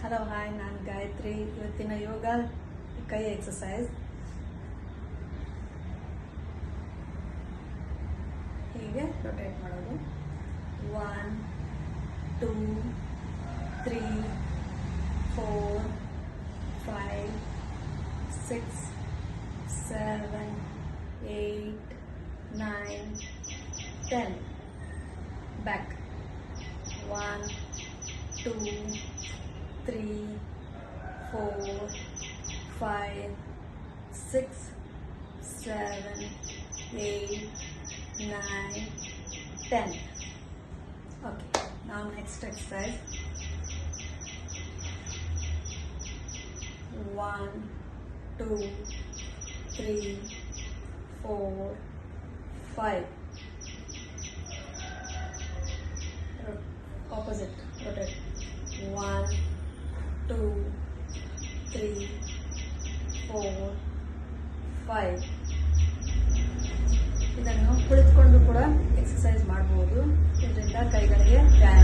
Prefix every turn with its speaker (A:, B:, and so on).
A: Hello hi, ನಾನು ಗಾಯತ್ರಿ. ಇವತ್ತಿನ ಯೋಗ ಕೈ ಎಕ್ಸಸೈಸ್. ಹೀಗೆ ರೊಟೇಟ್ ಮಾಡೋದು. 1 2 3 4 5 6 7 8 9 10. Back. 1 2 3 4 5 6 7 8 9 10. Okay, now next exercise. 1 2 3 4 5. Opposite, rotate. 1 2 3 4 5. ಇದನ್ನು ಕುಳಿತುಕೊಂಡು ಕೂಡ ಎಕ್ಸಸೈಸ್ ಮಾಡಬಹುದು. ಇದರಿಂದ ಕೈಗಳಿಗೆ ವ್ಯಾಯಾಮ